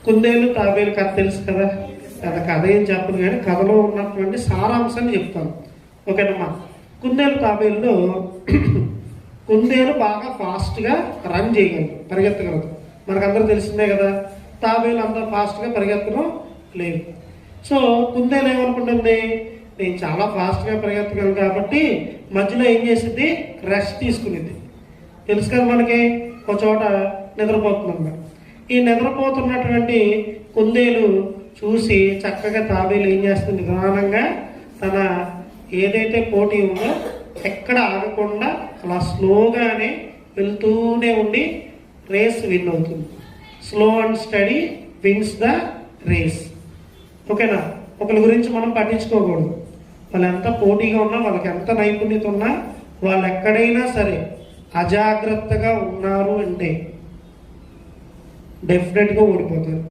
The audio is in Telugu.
కుందేలు తాబేలు కథ తెలుసు కదా. కథ ఏం చెప్పను కానీ కథలో ఉన్నటువంటి సారాంశాన్ని చెప్తాను, ఓకేనమ్మా. కుందేలు తాబేలులో కుందేలు బాగా ఫాస్ట్గా రన్ చేయగలదు, పరిగెత్తగలదు. మనకందరూ తెలిసిందే కదా. తాబేలు అంత ఫాస్ట్గా పరిగెత్తడం లేదు. సో కుందేలు ఏమనుకుంటుంది, నేను చాలా ఫాస్ట్గా పరిగెత్తగలను కాబట్టి మధ్యలో ఏం చేసింది, రెస్ట్ తీసుకునేది. తెలుసు కదా మనకి, ఒక చోట నిద్రపోతుంది. ఈ నిద్రపోతున్నటువంటి కుందేలు చూసి చక్కగా తాబేలు ఏం చేస్తుంది, నిదానంగా తన ఏదైతే పోటీ ఉందో ఎక్కడ ఆగకుండా అలా స్లోగానే వెళ్తూనే ఉండి రేస్ విన్ అవుతుంది. Slow and steady wins the race. ఓకేనా. ఒకరి గురించి మనం పట్టించుకోకూడదు. వాళ్ళు ఎంత పోటీగా ఉన్నా, వాళ్ళకి ఎంత నైపుణ్యత ఉన్నా, వాళ్ళు ఎక్కడైనా సరే అజాగ్రత్తగా ఉన్నారు అంటే డెఫినెట్గా ఓడిపోతారు.